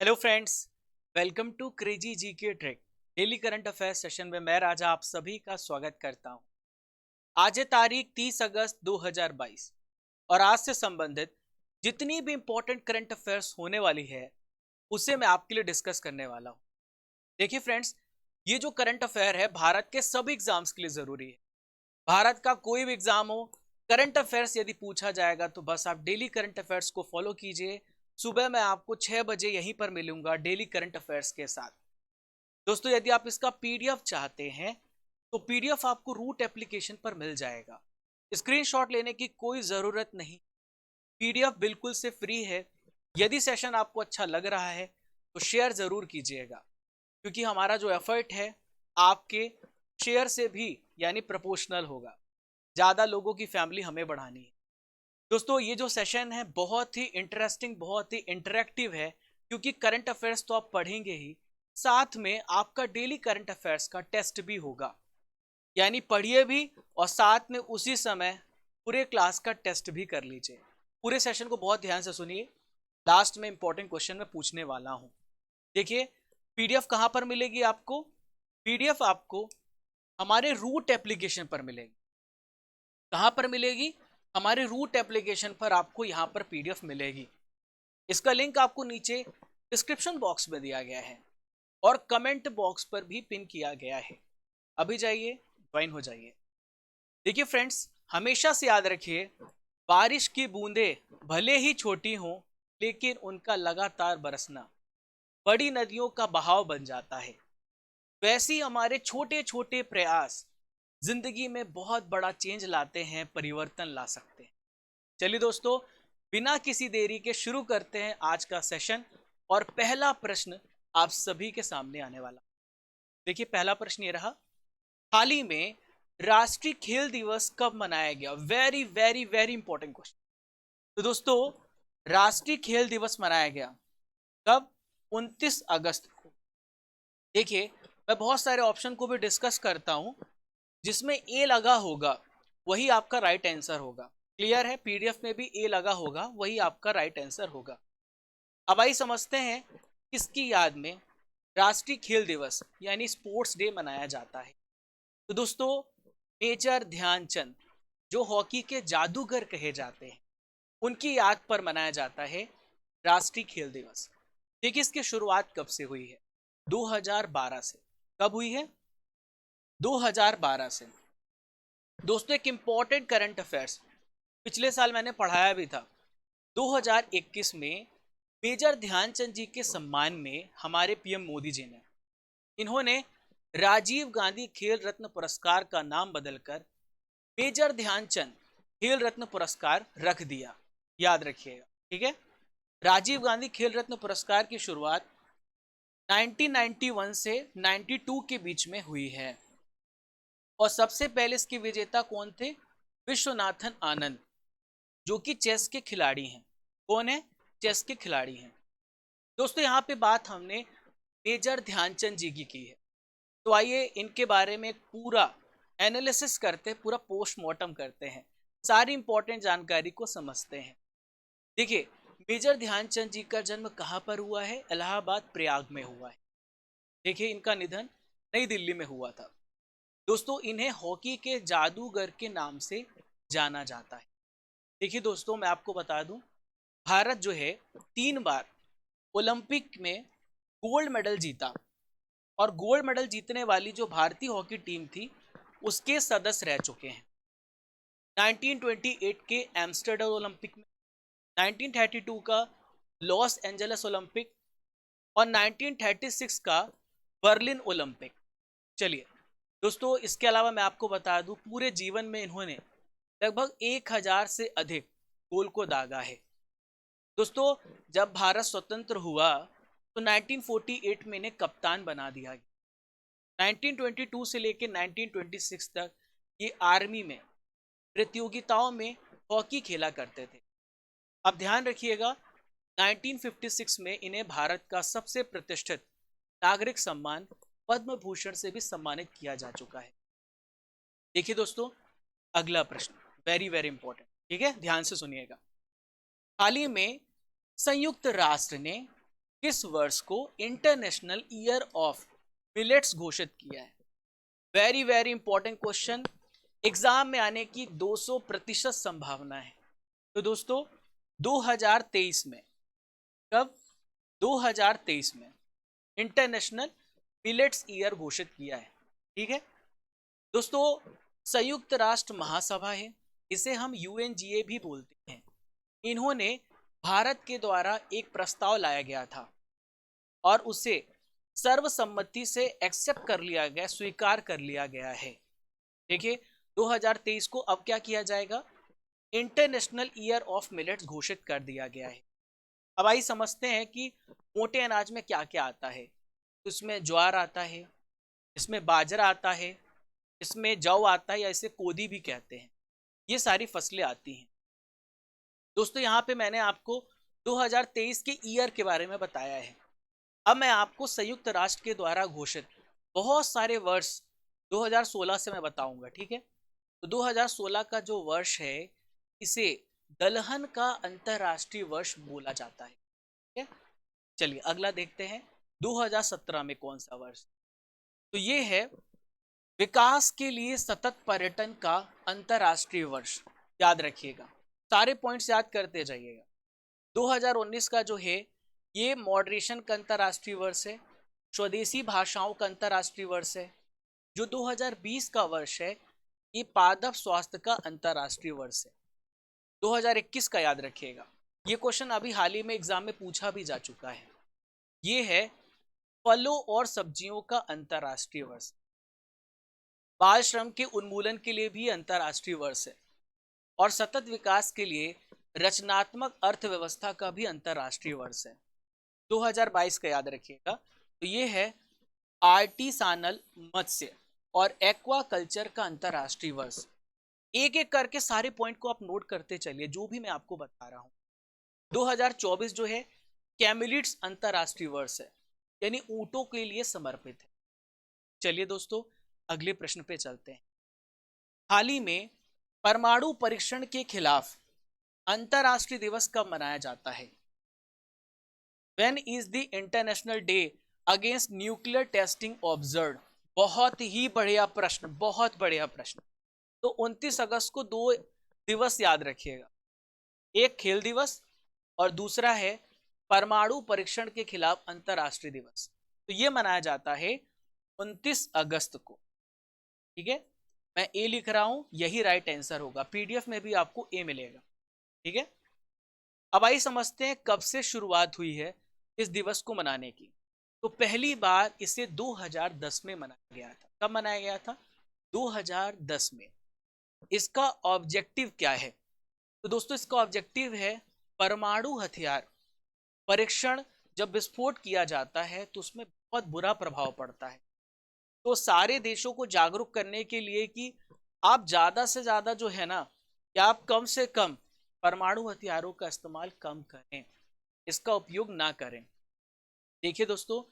Hello friends, welcome to crazy G K trick daily current affairs session में मैं राजा आप सभी का स्वागत करता हूं। आज है तारीख 30 अगस्त 2022 और आज से संबंधित जितनी भी इंपॉर्टेंट करंट अफेयर्स होने वाली है उसे मैं आपके लिए डिस्कस करने वाला हूं। देखिए फ्रेंड्स, ये जो करंट अफेयर है भारत के सभी एग्जाम्स के लिए जरूरी है। भारत का कोई भी एग्जाम हो, करंट अफेयर्स यदि पूछा जाएगा तो बस आप डेली करंट अफेयर्स को फॉलो कीजिए। सुबह मैं आपको 6 बजे यहीं पर मिलूंगा डेली करंट अफेयर्स के साथ। दोस्तों, यदि आप इसका पीडीएफ चाहते हैं तो पीडीएफ आपको रूट एप्लीकेशन पर मिल जाएगा। स्क्रीनशॉट लेने की कोई ज़रूरत नहीं, पीडीएफ बिल्कुल से फ्री है। यदि सेशन आपको अच्छा लग रहा है तो शेयर ज़रूर कीजिएगा, क्योंकि हमारा जो एफर्ट है आपके शेयर से भी यानी प्रोपोर्शनल होगा। ज़्यादा लोगों की फैमिली हमें बढ़ानी है। दोस्तों, ये जो सेशन है बहुत ही इंटरेस्टिंग, बहुत ही इंटरेक्टिव है, क्योंकि करंट अफेयर्स तो आप पढ़ेंगे ही, साथ में आपका डेली करंट अफेयर्स का टेस्ट भी होगा। यानी पढ़िए भी और साथ में उसी समय पूरे क्लास का टेस्ट भी कर लीजिए। पूरे सेशन को बहुत ध्यान से सुनिए, लास्ट में इंपॉर्टेंट क्वेश्चन मैं पूछने वाला हूं। देखिए, पीडीएफ कहां पर मिलेगी आपको? पीडीएफ आपको हमारे रूट एप्लीकेशन पर मिलेगी। कहां पर मिलेगी? हमारे रूट एप्लीकेशन पर आपको यहां पर पीडीएफ मिलेगी। इसका लिंक आपको नीचे डिस्क्रिप्शन बॉक्स में दिया गया है और कमेंट बॉक्स पर भी पिन किया गया है। अभी जाइए, ज्वाइन हो जाइए। देखिए फ्रेंड्स, हमेशा से याद रखिए, बारिश की बूंदें भले ही छोटी हों, लेकिन उनका लगातार बरसना बड़ी नदियों का बहाव बन जाता है। वैसे ही हमारे छोटे छोटे प्रयास जिंदगी में बहुत बड़ा चेंज लाते हैं, परिवर्तन ला सकते हैं। चलिए दोस्तों, बिना किसी देरी के शुरू करते हैं आज का सेशन। और पहला प्रश्न आप सभी के सामने आने वाला। देखिए, पहला प्रश्न ये रहा, हाल ही में राष्ट्रीय खेल दिवस कब मनाया गया? Very very very important question. तो दोस्तों, राष्ट्रीय खेल दिवस मनाया गया कब? 29 अगस्त को। देखिए, मैं बहुत सारे ऑप्शन को भी डिस्कस करता हूं, जिसमें ए लगा होगा वही आपका राइट आंसर होगा। क्लियर है? पीडीएफ में भी ए लगा होगा वही आपका राइट आंसर होगा। अब आइए समझते हैं किसकी याद में राष्ट्रीय खेल दिवस यानी स्पोर्ट्स डे मनाया जाता है। तो दोस्तों, मेजर ध्यानचंद, जो हॉकी के जादूगर कहे जाते हैं, उनकी याद पर मनाया जाता है राष्ट्रीय खेल दिवस। देखिए, इसकी शुरुआत कब से हुई है? 2012 से। कब हुई है? 2012 से। दोस्तों, एक इंपॉर्टेंट करंट अफेयर्स पिछले साल मैंने पढ़ाया भी था। 2021 में मेजर ध्यानचंद जी के सम्मान में हमारे पीएम मोदी जी ने, इन्होंने राजीव गांधी खेल रत्न पुरस्कार का नाम बदलकर मेजर ध्यानचंद खेल रत्न पुरस्कार रख दिया। याद रखिएगा, ठीक है? राजीव गांधी खेल रत्न पुरस्कार की शुरुआत 1991 से 92 के बीच में हुई है। और सबसे पहले इसके विजेता कौन थे? विश्वनाथन आनंद, जो कि चेस के खिलाड़ी हैं। कौन है? चेस के खिलाड़ी हैं। दोस्तों, यहाँ पे बात हमने मेजर ध्यानचंद जी की है, तो आइए इनके बारे में पूरा एनालिसिस करते हैं, पूरा पोस्टमार्टम करते हैं, सारी इंपॉर्टेंट जानकारी को समझते हैं। देखिए, मेजर ध्यानचंद जी का जन्म कहाँ पर हुआ है? इलाहाबाद, प्रयाग में हुआ है। देखिए, इनका निधन नई दिल्ली में हुआ था। दोस्तों, इन्हें हॉकी के जादूगर के नाम से जाना जाता है। देखिए दोस्तों, मैं आपको बता दूं, भारत जो है 3 बार ओलंपिक में गोल्ड मेडल जीता, और गोल्ड मेडल जीतने वाली जो भारतीय हॉकी टीम थी उसके सदस्य रह चुके हैं। 1928 के एम्स्टर्डम ओलंपिक में, 1932 का लॉस एंजल्स ओलंपिक और 1936 का बर्लिन ओलंपिक। चलिए दोस्तों, इसके अलावा मैं आपको बता दूं, पूरे जीवन में इन्होंने लगभग 1000 से अधिक गोल को दागा है। दोस्तों, जब भारत स्वतंत्र हुआ तो 1948 में इन्हें कप्तान बना दिया गया। 1922 से लेकर 1926 तक ये आर्मी में प्रतियोगिताओं में हॉकी खेला करते थे। अब ध्यान रखिएगा, 1956 में इन्हें भारत का सबसे प्रतिष्ठित नागरिक सम्मान पद्म भूषण से भी सम्मानित किया जा चुका है। देखिए दोस्तों, अगला प्रश्न वेरी वेरी इंपॉर्टेंट, ठीक है? ध्यान से सुनिएगा। हाल ही में संयुक्त राष्ट्र ने किस वर्ष को इंटरनेशनल ईयर ऑफ मिलेट्स घोषित किया है? Very very important question, exam में आने की 200% संभावना है। तो दोस्तों 2023 में, कब? 2023 में इंटरनेशनल मिलेट्स ईयर घोषित किया है। ठीक है दोस्तों, संयुक्त राष्ट्र महासभा है, इसे हम यूएनजीए भी बोलते हैं। इन्होंने भारत के द्वारा एक प्रस्ताव लाया गया था और उसे सर्वसम्मति से एक्सेप्ट कर लिया गया, स्वीकार कर लिया गया है। देखिए 2023 को अब क्या किया जाएगा? इंटरनेशनल ईयर ऑफ मिलेट्स घोषित कर दिया गया है। अब आइए समझते हैं कि मोटे अनाज में क्या क्या आता है। तो इसमें ज्वार आता है, इसमें बाजरा आता है, इसमें जौ आता है या इसे कोदी भी कहते हैं। ये सारी फसलें आती हैं। दोस्तों यहाँ पे मैंने आपको 2023 के ईयर के बारे में बताया है। अब मैं आपको संयुक्त राष्ट्र के द्वारा घोषित बहुत सारे वर्ष 2016 से मैं बताऊंगा। ठीक है, तो 2016 का जो वर्ष है इसे दलहन का अंतरराष्ट्रीय वर्ष बोला जाता है। ठीक है, चलिए अगला देखते हैं 2017 में कौन सा वर्ष। तो ये है विकास के लिए सतत पर्यटन का अंतरराष्ट्रीय वर्ष। याद रखिएगा, सारे पॉइंट्स याद करते जाइएगा। 2019 का जो है ये मॉडरेशन का अंतरराष्ट्रीय वर्ष है, स्वदेशी भाषाओं का अंतरराष्ट्रीय वर्ष है। जो 2020 का वर्ष है ये पादप स्वास्थ्य का अंतरराष्ट्रीय वर्ष है। 2021 का याद रखिएगा, ये क्वेश्चन अभी हाल ही में एग्जाम में पूछा भी जा चुका है। ये है फलों और सब्जियों का अंतरराष्ट्रीय वर्ष। बाल श्रम के उन्मूलन के लिए भी अंतरराष्ट्रीय वर्ष है और सतत विकास के लिए रचनात्मक अर्थव्यवस्था का भी अंतरराष्ट्रीय वर्ष है। 2022 का याद रखिएगा, तो ये है आर्टिसानल मत्स्य और एक्वा कल्चर का अंतरराष्ट्रीय वर्ष। एक एक करके सारे पॉइंट को आप नोट करते चलिए जो भी मैं आपको बता रहा हूं। 2024 जो है कैमिलिड्स अंतरराष्ट्रीय वर्ष है, यानी ऊंटों के लिए समर्पित है। चलिए दोस्तों अगले प्रश्न पे चलते हैं। हाल ही में परमाणु परीक्षण के खिलाफ अंतरराष्ट्रीय दिवस कब मनाया जाता है? When is the International Day Against Nuclear Testing observed? बहुत ही बढ़िया प्रश्न, बहुत बढ़िया प्रश्न। तो 29 अगस्त को दो दिवस याद रखिएगा, एक खेल दिवस और दूसरा है परमाणु परीक्षण के खिलाफ अंतरराष्ट्रीय दिवस। तो ये मनाया जाता है 29 अगस्त को। ठीक है, मैं ए लिख रहा हूं, यही राइट आंसर होगा। पीडीएफ में भी आपको ए मिलेगा। ठीक है, अब आइए समझते हैं कब से शुरुआत हुई है इस दिवस को मनाने की। तो पहली बार इसे 2010 में मनाया गया था। कब मनाया गया था? 2010 में। इसका ऑब्जेक्टिव क्या है? तो दोस्तों इसका ऑब्जेक्टिव है परमाणु हथियार परीक्षण। जब विस्फोट किया जाता है तो उसमें बहुत बुरा प्रभाव पड़ता है। तो सारे देशों को जागरूक करने के लिए कि आप ज्यादा से ज्यादा जो है ना, कि आप कम से कम परमाणु हथियारों का इस्तेमाल कम करें, इसका उपयोग ना करें। देखिए दोस्तों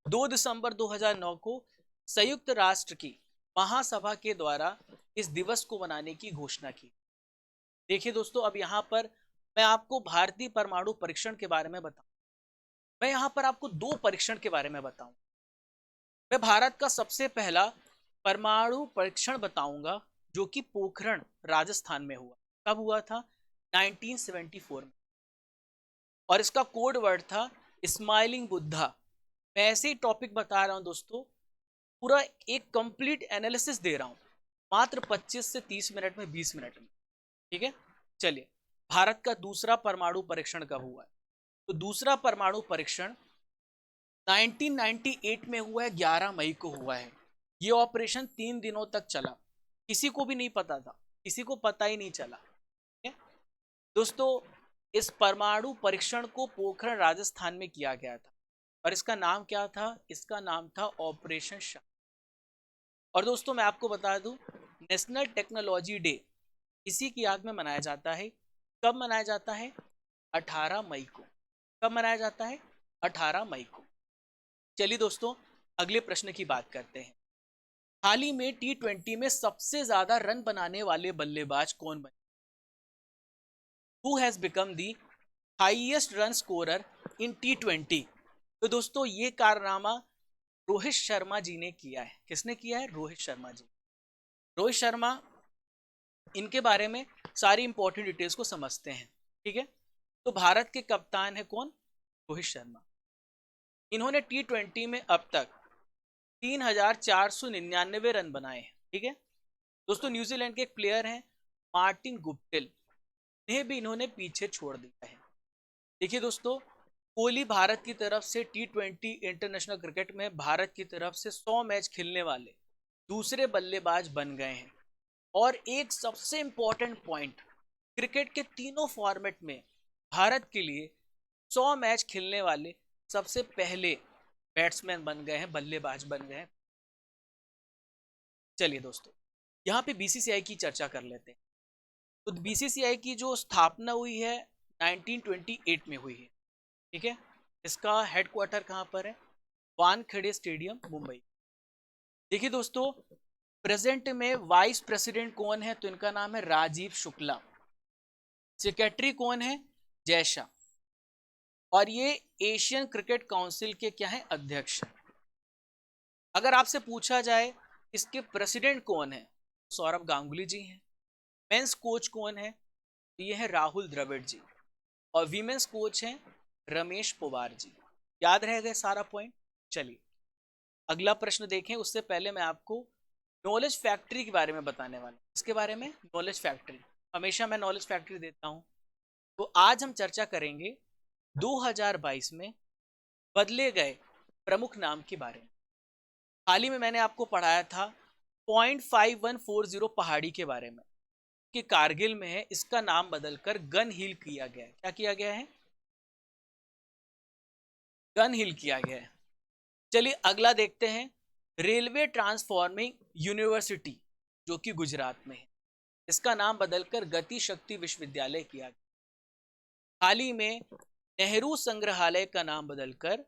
2 दिसंबर 2009 को संयुक्त राष्ट्र की महासभा के द्वारा इस दिवस को मनाने की घोषणा की। देखिए दोस्तों अब यहाँ पर मैं आपको भारतीय परमाणु परीक्षण के बारे में बताऊं। मैं यहाँ पर आपको 2 परीक्षण के बारे में बताऊं। मैं भारत का सबसे पहला परमाणु परीक्षण बताऊंगा जो कि पोखरण राजस्थान में हुआ। कब हुआ था? 1974 में, और इसका कोड वर्ड था स्माइलिंग बुद्धा। मैं ऐसे ही टॉपिक बता रहा हूं दोस्तों, पूरा एक कंप्लीट एनालिसिस दे रहा हूं, मात्र 25 से 30 मिनट में, 20 मिनट में। ठीक है, चलिए भारत का दूसरा परमाणु परीक्षण कब हुआ है? तो दूसरा परमाणु परीक्षण 1998 में हुआ है, 11 मई को हुआ है। ये ऑपरेशन 3 दिनों तक चला, किसी को भी नहीं पता था, किसी को पता ही नहीं चला। दोस्तों इस परमाणु परीक्षण को पोखरण राजस्थान में किया गया था और इसका नाम क्या था? इसका नाम था ऑपरेशन शांति। और दोस्तों मैं आपको बता दूं, नेशनल टेक्नोलॉजी डे इसी की याद में मनाया जाता है। कब मनाया जाता है? 18 मई को। कब मनाया जाता है? 18 मई को। चलिए दोस्तों अगले प्रश्न की बात करते हैं। हाल ही में T20 में सबसे ज्यादा रन बनाने वाले बल्लेबाज कौन बने? Who has become the highest run scorer in T20? तो दोस्तों ये कारनामा रोहित शर्मा जी ने किया है। किसने किया है? रोहित शर्मा जी। रोहित शर्मा, इनके बारे में सारी इंपॉर्टेंट डिटेल्स को समझते हैं। ठीक है, तो भारत के कप्तान है कौन? रोहित शर्मा। इन्होंने T20 में अब तक 3,499 रन बनाए हैं। ठीक है दोस्तों, न्यूजीलैंड के एक प्लेयर हैं मार्टिन गुप्टिल, इन्हें भी इन्होंने पीछे छोड़ दिया है। देखिए दोस्तों, कोहली भारत की तरफ से T20 इंटरनेशनल क्रिकेट में भारत की तरफ से 100 मैच खेलने वाले दूसरे बल्लेबाज बन गए हैं। और एक सबसे इंपॉर्टेंट पॉइंट, क्रिकेट के तीनों फॉर्मेट में भारत के लिए 100 मैच खेलने वाले सबसे पहले बैट्समैन बन गए हैं, बल्लेबाज बन गए हैं। चलिए दोस्तों, यहाँ पे बीसीसीआई की चर्चा कर लेते हैं। तो बीसीसीआई की जो स्थापना हुई है 1928 में हुई है। ठीक है, इसका हेडक्वार्टर कहाँ पर है? वानखेड़े स्टेडियम, मुंबई। देखिए दोस्तों, प्रेजेंट में वाइस प्रेसिडेंट कौन है? तो इनका नाम है राजीव शुक्ला। सेक्रेटरी कौन है? जय शाह। और ये एशियन क्रिकेट काउंसिल के क्या है? अध्यक्ष। अगर आपसे पूछा जाए इसके प्रेसिडेंट कौन है? सौरभ गांगुली जी हैं। मेंस कोच कौन है? तो ये है राहुल द्रविड़ जी। और वीमेंस कोच हैं रमेश पोवार जी। याद रह गए सारा पॉइंट? चलिए अगला प्रश्न देखें, उससे पहले मैं आपको नॉलेज फैक्ट्री के बारे में बताने वाला हूं। इसके बारे में नॉलेज फैक्ट्री, हमेशा मैं नॉलेज फैक्ट्री देता हूं। तो आज हम चर्चा करेंगे 2022 में बदले गए प्रमुख नाम के बारे में। हाल ही में मैंने आपको पढ़ाया था 0.5140 पहाड़ी के बारे में कि कारगिल में है, इसका नाम बदलकर गन हिल किया गया है। क्या किया गया है? गन हिल किया गया है। चलिए अगला देखते हैं, रेलवे ट्रांसफॉर्मिंग यूनिवर्सिटी जो कि गुजरात में है, इसका नाम बदलकर गति शक्ति विश्वविद्यालय किया गया। हाल ही में नेहरू संग्रहालय का नाम बदलकर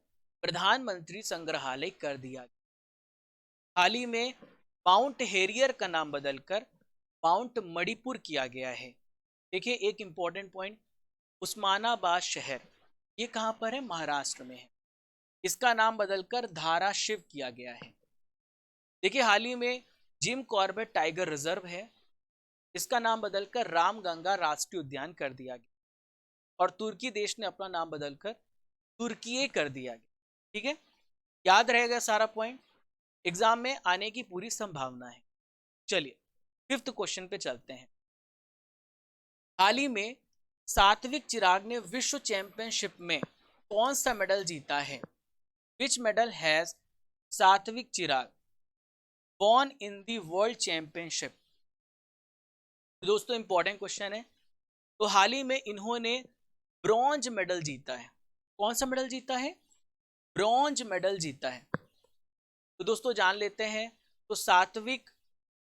प्रधानमंत्री संग्रहालय कर दिया गया। हाल ही में माउंट हेरियर का नाम बदलकर माउंट मणिपुर किया गया है। देखिए एक इंपॉर्टेंट पॉइंट, उस्मानाबाद शहर, ये कहां पर है? महाराष्ट्र में है, इसका नाम बदलकर धाराशिव किया गया है। देखिए हाल ही में जिम कॉर्बेट टाइगर रिजर्व है, इसका नाम बदलकर रामगंगा राष्ट्रीय उद्यान कर दिया गया। और तुर्की देश ने अपना नाम बदलकर तुर्की कर दिया गया। ठीक है, याद रहेगा सारा पॉइंट, एग्जाम में आने की पूरी संभावना है। चलिए फिफ्थ क्वेश्चन पे चलते हैं। हाल ही में सात्विक चिराग ने विश्व चैंपियनशिप में कौन सा मेडल जीता है? विच medal has Satwik Chirag won in the world championship? दोस्तों इंपॉर्टेंट क्वेश्चन है। तो हाल ही में इन्होंने ब्रॉन्ज मेडल जीता है। कौन सा मेडल जीता है? ब्रॉन्ज मेडल जीता है। तो दोस्तों जान लेते हैं, तो सात्विक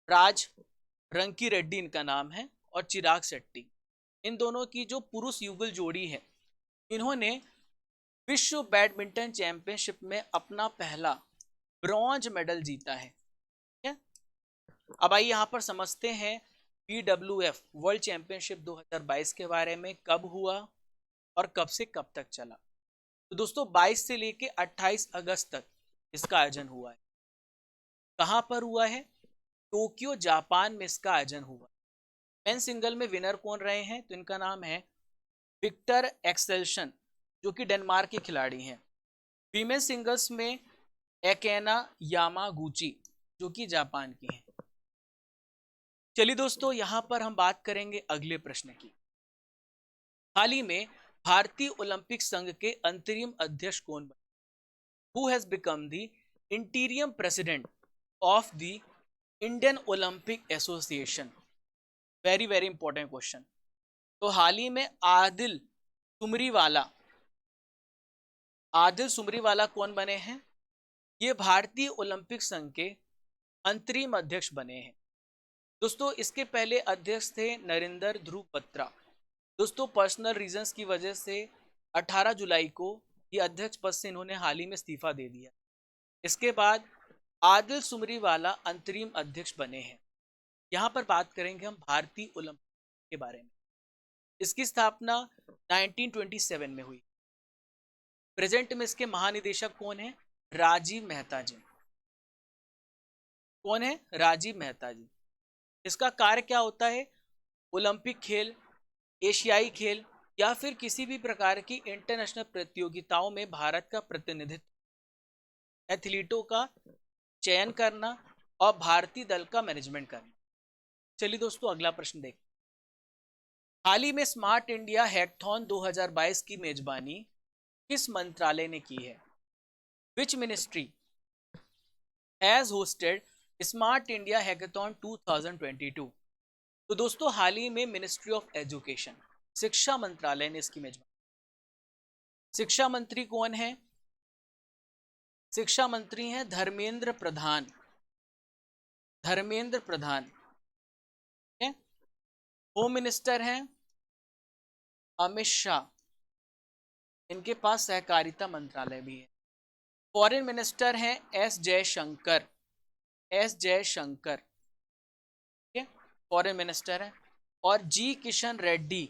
राज रंकी रेड्डी इनका नाम है और चिराग शेट्टी, इन दोनों की जो पुरुष युगल जोड़ी है, इन्होंने विश्व बैडमिंटन चैंपियनशिप में अपना पहला ब्रॉन्ज मेडल जीता है। ठीक है, अब आइए यहाँ पर समझते हैं BWF वर्ल्ड चैंपियनशिप 2022 के बारे में, कब हुआ और कब से कब तक चला। तो दोस्तों 22 से लेके 28 अगस्त तक इसका आयोजन हुआ है। कहां पर हुआ है? टोक्यो जापान में इसका आयोजन हुआ। मेन सिंगल में विनर कौन रहे हैं? तो इनका नाम है विक्टर एक्सेल्सन, जो कि डेनमार्क के खिलाड़ी हैं। फीमेल सिंगल्स में एकेना यामागुची, जो कि जापान की हैं। चलिए दोस्तों यहां पर हम बात करेंगे अगले प्रश्न की। हाल ही में भारतीय ओलंपिक संघ के अंतरिम अध्यक्ष कौन बने? Who has become the इंटीरियम president of the Indian Olympic association? Very very important question. तो हाल ही में आदिल सुमरीवाला कौन बने हैं? ये भारतीय ओलंपिक संघ के अंतरिम अध्यक्ष बने हैं। दोस्तों इसके पहले अध्यक्ष थे नरेंद्र ध्रुव बत्रा। दोस्तों पर्सनल रीजंस की वजह से 18 जुलाई को ये अध्यक्ष पद से इन्होंने हाल ही में इस्तीफा दे दिया। इसके बाद आदिल सुमरीवाला अंतरिम अध्यक्ष बने हैं। यहाँ पर बात करेंगे हम भारतीय ओलंपिक के बारे में। इसकी स्थापना 1927 में हुई। प्रेजेंट में इसके महानिदेशक कौन है? राजीव मेहता जी। कौन है? राजीव मेहता जी। इसका कार्य क्या होता है? ओलंपिक खेल, एशियाई खेल या फिर किसी भी प्रकार की इंटरनेशनल प्रतियोगिताओं में भारत का प्रतिनिधित्व, एथलीटों का चयन करना और भारतीय दल का मैनेजमेंट करना। चलिए दोस्तों अगला प्रश्न देखते हैं। हाल ही में स्मार्ट इंडिया हैकथॉन 2022 की मेजबानी किस मंत्रालय ने की है? Which ministry has hosted smart India hackathon 2022? तो दोस्तों हाल ही में मिनिस्ट्री ऑफ एजुकेशन, शिक्षा मंत्रालय ने इसकी मेजबानी। शिक्षा मंत्री कौन है? शिक्षा मंत्री हैं धर्मेंद्र प्रधान। धर्मेंद्र प्रधान। होम मिनिस्टर हैं अमित शाह। इनके पास सहकारिता मंत्रालय भी है। फॉरेन मिनिस्टर हैं एस जयशंकर। एस जयशंकर, ठीक है, फॉरेन मिनिस्टर है। और G Kishan Reddy.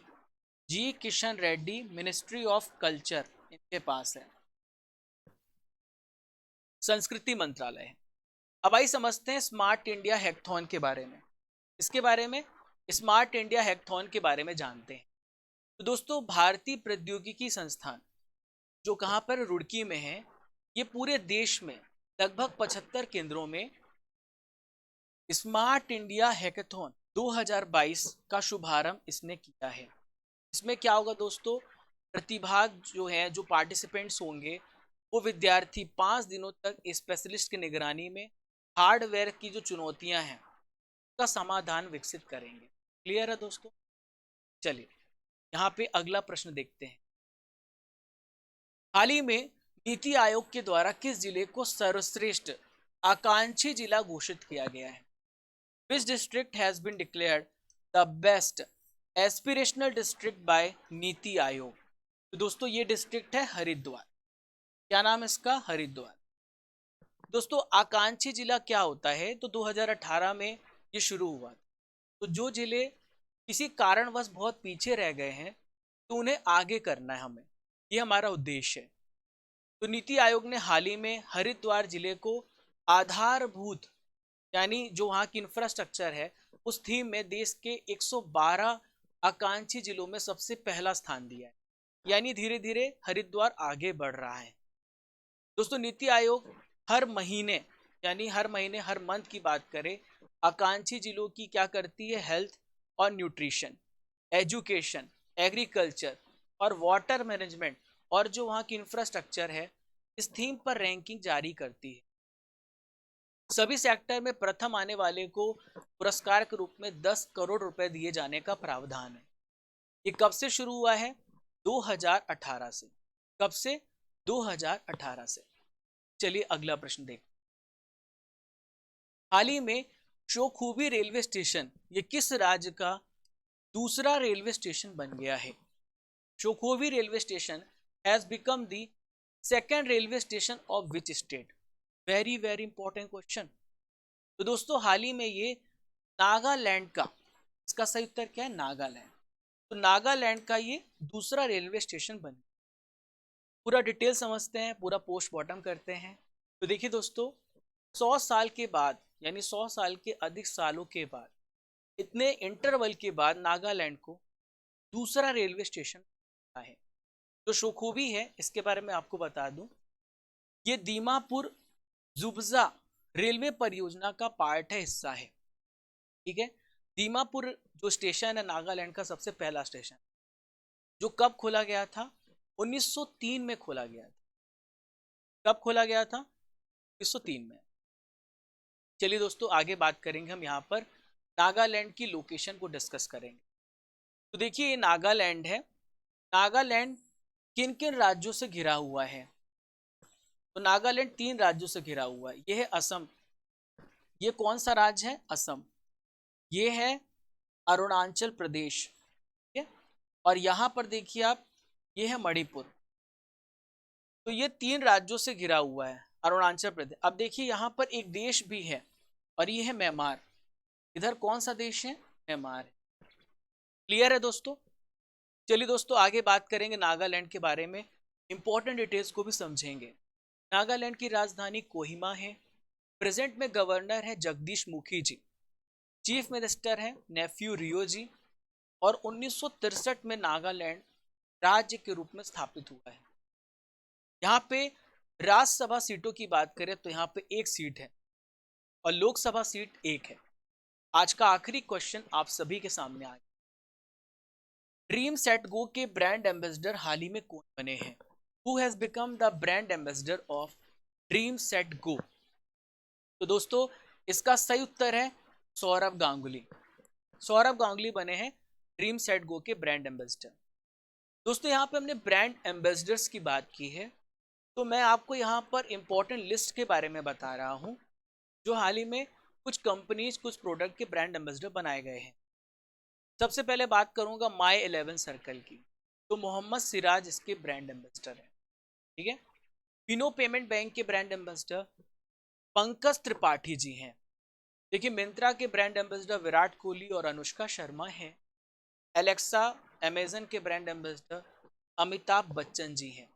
G Kishan Reddy ministry of culture इनके पास है। संस्कृति मंत्रालय है। अब आई समझते हैं स्मार्ट इंडिया हैकथॉन के बारे में। इसके बारे में, स्मार्ट इंडिया हैकथॉन के बारे में जानते हैं। तो दोस्तों भारतीय प्रौद्योगिकी संस्थान जो कहां पर, रुड़की में है, ये पूरे देश में लगभग 75 केंद्रों में स्मार्ट इंडिया हैकाथॉन 2022 का शुभारंभ इसने किया है। इसमें क्या होगा दोस्तों? प्रतिभाग जो है, जो पार्टिसिपेंट्स होंगे, वो विद्यार्थी 5 दिनों तक स्पेशलिस्ट की निगरानी में हार्डवेयर की जो चुनौतियां हैं का समाधान विकसित करेंगे। क्लियर है दोस्तों? चलिए यहाँ पे अगला प्रश्न देखते हैं। हाल ही में नीति आयोग के द्वारा किस जिले को सर्वश्रेष्ठ आकांक्षी जिला घोषित किया गया है? Which district has been declared the best aspirational district by NITI Aayog? तो दोस्तों ये डिस्ट्रिक्ट है हरिद्वार। क्या नाम है इसका? हरिद्वार। दोस्तों आकांक्षी जिला क्या होता है? तो 2018 में ये शुरू हुआ। तो जो जिले किसी कारणवश बहुत पीछे रह गए हैं तो उन्हें आगे करना है हमें, ये हमारा उद्देश्य है। तो नीति आयोग ने हाल ही में हरिद्वार जिले को आधारभूत, यानी जो वहाँ की इंफ्रास्ट्रक्चर है, उस थीम में देश के 112 आकांक्षी जिलों में सबसे पहला स्थान दिया है। यानी धीरे धीरे हरिद्वार आगे बढ़ रहा है। दोस्तों नीति आयोग हर महीने, यानी हर महीने, हर मंथ की बात करें, आकांक्षी जिलों की क्या करती है? हेल्थ और न्यूट्रिशन, एजुकेशन, एग्रीकल्चर और वाटर मैनेजमेंट और जो वहाँ की इंफ्रास्ट्रक्चर है, इस थीम पर रैंकिंग जारी करती है। सभी सेक्टर में प्रथम आने वाले को पुरस्कार के रूप में 10 करोड़ रुपए दिए जाने का प्रावधान है। ये कब से शुरू हुआ है? 2018 से। कब से? 2018 से। चलिए अगला प्रश्न देखते। हाल ही में चोखुबी रेलवे स्टेशन ये किस राज्य का दूसरा रेलवे स्टेशन बन गया है? Shokhuvi railway station has become the second railway station of which state? Very very important question. तो दोस्तों हाल ही में ये नागालैंड का, इसका सही उत्तर क्या है? नागालैंड। तो नागालैंड का ये दूसरा रेलवे स्टेशन बन। पूरा डिटेल समझते हैं, पूरा पोस्टमार्टम करते हैं। तो देखिए दोस्तों 100 साल के बाद, यानी 100 साल के अधिक सालों के बाद, इतने इंटरवल के बाद नागालैंड को दूसरा रेलवे स्टेशन है। तो शोखूबी है, इसके बारे में आपको बता दूं, ये दीमापुर जुब्जा रेलवे परियोजना का पार्ट है, हिस्सा है। ठीक है, दीमापुर जो स्टेशन है नागालैंड का सबसे पहला स्टेशन, जो कब खोला गया था? 1903 में खोला गया था। कब खोला गया था? 1903 में। चलिए दोस्तों आगे बात करेंगे हम यहाँ पर नागालैंड की लोकेशन को डिस्कस करेंगे। तो देखिए ये नागालैंड है। नागालैंड किन किन राज्यों से घिरा हुआ है? तो नागालैंड 3 राज्यों से घिरा हुआ है। ये है असम। ये कौन सा राज्य है? असम। ये है अरुणाचल प्रदेश, ठीक है, और यहाँ पर देखिए आप, ये है मणिपुर। तो ये 3 राज्यों से घिरा हुआ है अरुणाचल प्रदेश। अब देखिए यहाँ पर एक देश भी है और ये है म्यांमार। इधर कौन सा देश है? म्यांमार। क्लियर है दोस्तों? चलिए दोस्तों आगे बात करेंगे नागालैंड के बारे में। इंपॉर्टेंट डिटेल्स को भी समझेंगे। नागालैंड की राजधानी कोहिमा है। प्रेजेंट में गवर्नर है जगदीश मुखी जी। चीफ मिनिस्टर है नेफ्यू रियो जी। और 1963 में नागालैंड राज्य के रूप में स्थापित हुआ है। यहाँ पे राज्यसभा सीटों की बात करें तो यहाँ पे एक सीट है और लोकसभा सीट एक है। आज का आखिरी क्वेश्चन आप सभी के सामने आ गया। ड्रीम सेट गो के ब्रांड एम्बेसडर हाल ही में कौन बने हैं? Who has become the brand ambassador of dream set go? तो दोस्तों इसका सही उत्तर है सौरभ गांगुली। सौरभ गांगुली बने हैं ड्रीम सेट गो के ब्रांड एम्बेसडर। दोस्तों यहाँ पे हमने ब्रांड एम्बेसडर्स की बात की है, तो मैं आपको यहाँ पर इंपॉर्टेंट लिस्ट के बारे में बता रहा हूँ जो हाल ही में कुछ कंपनीज कुछ प्रोडक्ट के ब्रांड एम्बेसडर बनाए गए हैं। सबसे पहले बात करूंगा माई 11 सर्कल की, तो मोहम्मद सिराज इसके ब्रांड एम्बेसडर है। ठीक है। फिनो पेमेंट बैंक के ब्रांड एम्बेसडर पंकज त्रिपाठी जी हैं। देखिए मिंत्रा के ब्रांड एम्बेसडर विराट कोहली और अनुष्का शर्मा हैं। एलेक्सा अमेजन के ब्रांड एम्बेसडर अमिताभ बच्चन जी हैं।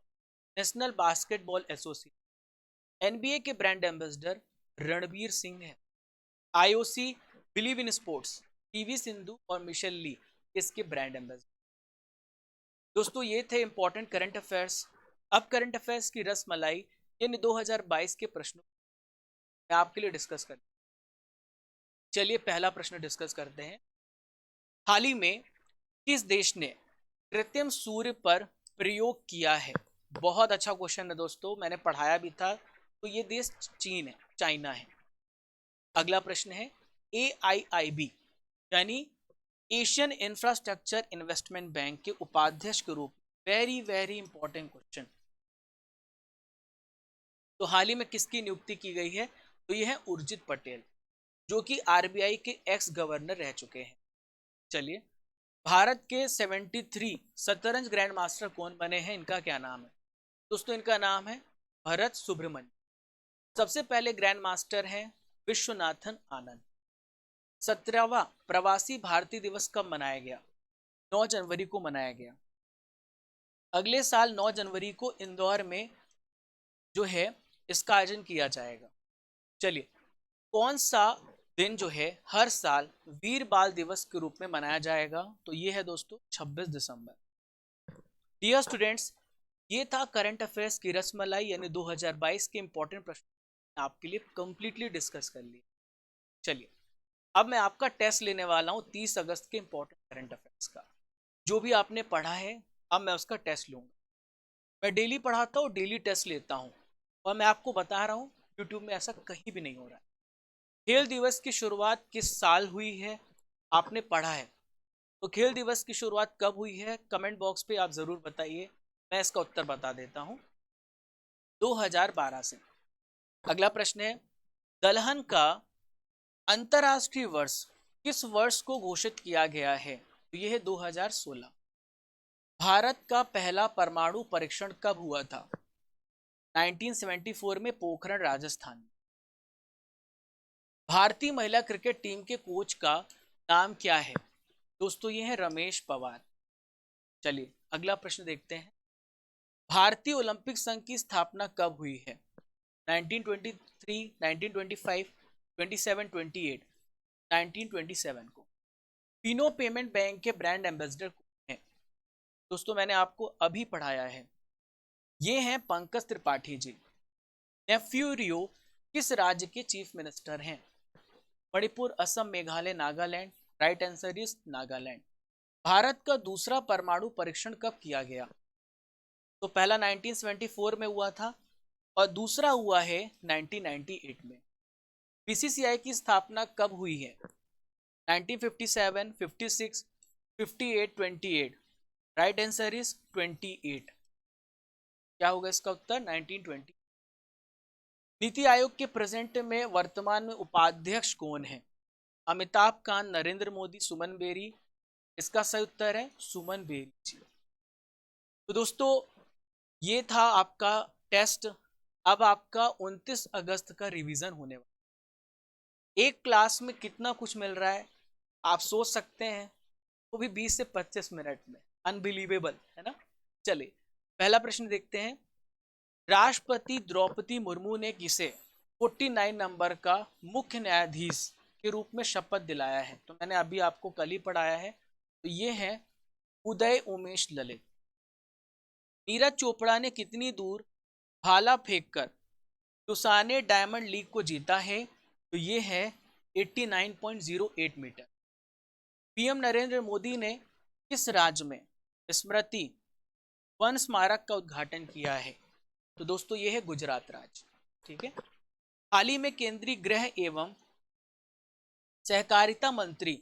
नेशनल बास्केटबॉल एसोसिएशन एनबीए के ब्रांड एम्बेसडर रणबीर सिंह हैं। IOC believe in sports PV Sindhu और मिशेल ली इसके ब्रांड एम्बेसडर। दोस्तों ये थे इंपॉर्टेंट करंट अफेयर्स। अब करंट अफेयर्स की रसमलाई यानी 2022 के प्रश्नों मैं आपके लिए डिस्कस कर। चलिए पहला प्रश्न डिस्कस करते हैं। हाल ही में किस देश ने कृत्रिम सूर्य पर प्रयोग किया है? बहुत अच्छा क्वेश्चन है दोस्तों, मैंने पढ़ाया भी था। तो ये देश चीन है, चाइना है। अगला प्रश्न है AIIB यानी एशियन इंफ्रास्ट्रक्चर इन्वेस्टमेंट बैंक के उपाध्यक्ष के रूप में, वेरी वेरी इंपॉर्टेंट क्वेश्चन, तो हाल ही में किसकी नियुक्ति की गई है? तो यह है उर्जित पटेल जो कि आरबीआई के एक्स गवर्नर रह चुके हैं। चलिए भारत के 73 शतरंज ग्रैंड मास्टर कौन बने हैं, इनका क्या नाम है? दोस्तों इनका नाम है भरत सुब्रमण्य। सबसे पहले ग्रैंड मास्टर हैं विश्वनाथन आनंद। 17वां प्रवासी भारतीय दिवस कब मनाया गया? 9 जनवरी को मनाया गया। अगले साल 9 जनवरी को इंदौर में जो है इसका आयोजन किया जाएगा। चलिए कौन सा दिन जो है हर साल वीर बाल दिवस के रूप में मनाया जाएगा? तो ये है दोस्तों 26 दिसंबर। डियर स्टूडेंट्स, ये था करंट अफेयर्स की रसमलाई यानी 2022 के इंपॉर्टेंट प्रश्न आपके लिए कंप्लीटली डिस्कस कर लिए। चलिए अब मैं आपका टेस्ट लेने वाला हूँ 30 अगस्त के इंपॉर्टेंट करंट अफेयर्स का। जो भी आपने पढ़ा है अब मैं उसका टेस्ट लूंगा। मैं डेली पढ़ाता हूँ, डेली टेस्ट लेता हूँ, और मैं आपको बता रहा हूँ यूट्यूब में ऐसा कहीं भी नहीं हो रहा है। खेल दिवस की शुरुआत किस साल हुई है? आपने पढ़ा है, तो खेल दिवस की शुरुआत कब हुई है? कमेंट बॉक्स पे आप जरूर बताइए, मैं इसका उत्तर बता देता हूँ। 2012 से। अगला प्रश्न है दलहन का अंतरराष्ट्रीय वर्ष किस वर्ष को घोषित किया गया है? तो यह है 2016। भारत का पहला परमाणु परीक्षण कब हुआ था? 1974 में पोखरण राजस्थान में। भारतीय महिला क्रिकेट टीम के कोच का नाम क्या है? दोस्तों ये है रमेश पवार। चलिए अगला प्रश्न देखते हैं। भारतीय ओलंपिक संघ की स्थापना कब हुई है? 1923, 1925, 27, 28। 1927 को। फिनो पेमेंट बैंक के ब्रांड एम्बेसडर कौन है? दोस्तों मैंने आपको अभी पढ़ाया है, ये हैं पंकज त्रिपाठी जी। नेफ्यू रियो किस राज्य के चीफ मिनिस्टर हैं? Manipur, Assam, Meghalaya, Nagaland. Right answer is Nagaland. Bharat का दूसरा परमाणु परीक्षण कब किया गया? तो पहला 1974 में हुआ था और दूसरा हुआ है 1998 में। बीसीसीआई की स्थापना कब हुई है? 1957, 56, 58, 28। Right answer is 28। क्या होगा इसका उत्तर? 1920। नीति आयोग के प्रेजेंट में वर्तमान में उपाध्यक्ष कौन है? अमिताभ कांत, नरेंद्र मोदी, सुमन बेरी। इसका सही उत्तर है सुमन बेरी जी। तो दोस्तों ये था आपका टेस्ट। अब आपका 29 अगस्त का रिवीजन होने वाला। एक क्लास में कितना कुछ मिल रहा है आप सोच सकते हैं, वो भी 20 से 25 मिनट में। अनबिलीवेबल है ना। चलिए पहला प्रश्न देखते हैं, राष्ट्रपति द्रौपदी मुर्मू ने किसे 49 नंबर का मुख्य न्यायाधीश के रूप में शपथ दिलाया है? तो मैंने अभी आपको कल ही पढ़ाया है, तो ये है उदय उमेश ललित। नीरज चोपड़ा ने कितनी दूर भाला फेंककर तुसाने डायमंड लीग को जीता है? तो ये है 89.08 मीटर। पीएम नरेंद्र मोदी ने किस राज्य में स्मृति वन स्मारक का उद्घाटन किया है? तो दोस्तों ये है गुजरात राज्य। ठीक है। हाल ही में केंद्रीय गृह एवं सहकारिता मंत्री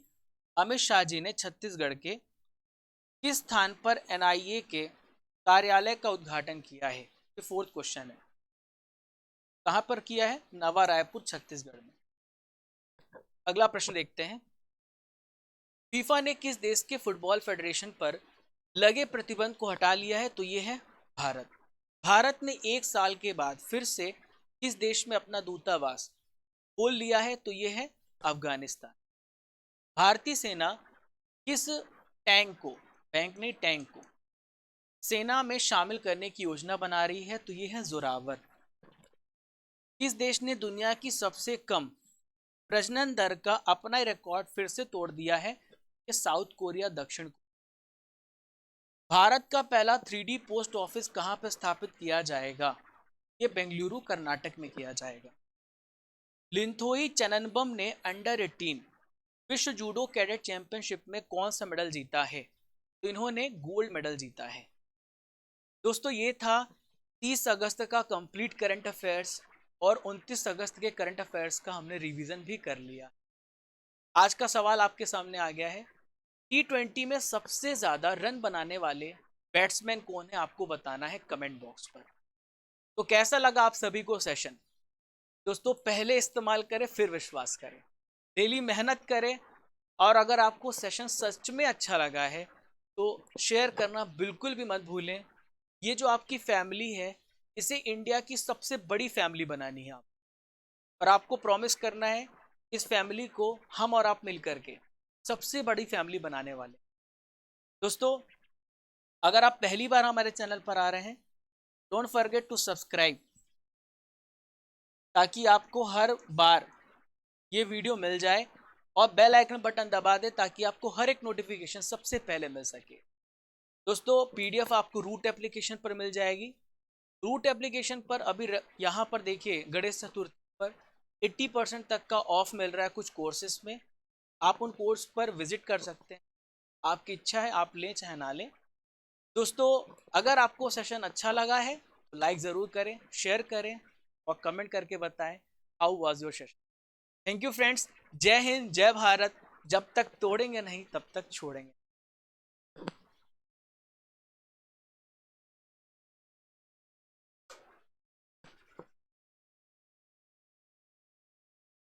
अमित शाह जी ने छत्तीसगढ़ के किस स्थान पर एनआईए के कार्यालय का उद्घाटन किया है? ये फोर्थ क्वेश्चन है। कहां पर किया है? नवा रायपुर छत्तीसगढ़ में। अगला प्रश्न देखते हैं, फीफा ने किस देश के फुटबॉल फेडरेशन पर लगे प्रतिबंध को हटा लिया है? तो ये है भारत। भारत ने 1 साल के बाद फिर से किस देश में अपना दूतावास खोल लिया है? तो ये है अफगानिस्तान। भारतीय सेना किस टैंक को, बैंक ने टैंक को सेना में शामिल करने की योजना बना रही है? तो ये है जोरावर। किस देश ने दुनिया की सबसे कम प्रजनन दर का अपना रिकॉर्ड फिर से तोड़ दिया है? ये साउथ कोरिया, दक्षिण कोरिया। भारत का पहला 3D पोस्ट ऑफिस कहां पर स्थापित किया जाएगा? ये बेंगलुरु, कर्नाटक में किया जाएगा। लिंथोई चननबम ने अंडर-18 विश्व जूडो कैडेट चैंपियनशिप में कौन सा मेडल जीता है? तो इन्होंने गोल्ड मेडल जीता है। दोस्तों ये था 30 अगस्त का कंप्लीट करंट अफेयर्स, और 29 अगस्त के करंट अफेयर्स का हमने रिवीजन भी कर लिया। आज का सवाल आपके सामने आ गया है, T20 में सबसे ज्यादा रन बनाने वाले बैट्समैन कौन है? आपको बताना है कमेंट बॉक्स पर। तो कैसा लगा आप सभी को सेशन? दोस्तों पहले इस्तेमाल करें फिर विश्वास करें, डेली मेहनत करें, और अगर आपको सेशन सच में अच्छा लगा है तो शेयर करना बिल्कुल भी मत भूलें। ये जो आपकी फैमिली है, इसे इंडिया की सबसे बड़ी फैमिली बनानी है आप, और आपको प्रॉमिस करना है इस फैमिली को हम और आप मिलकर के सबसे बड़ी फैमिली बनाने वाले। दोस्तों अगर आप पहली बार हमारे चैनल पर आ रहे हैं, डोंट फॉरगेट टू सब्सक्राइब, ताकि आपको हर बार ये वीडियो मिल जाए, और बेल आइकन बटन दबा दे ताकि आपको हर एक नोटिफिकेशन सबसे पहले मिल सके। दोस्तों पीडीएफ आपको रूट एप्लीकेशन पर मिल जाएगी। रूट एप्लीकेशन पर अभी यहाँ पर देखिए गणेश चतुर्थी पर 80% तक का ऑफ मिल रहा है कुछ कोर्सेस में। आप उन कोर्स पर विजिट कर सकते हैं, आपकी इच्छा है आप लें चाहे ना लें। दोस्तों अगर आपको सेशन अच्छा लगा है तो लाइक ज़रूर करें, शेयर करें, और कमेंट करके बताएं how was your session. Thank you friends, जय हिंद, जय भारत। जब तक तोड़ेंगे नहीं तब तक छोड़ेंगे।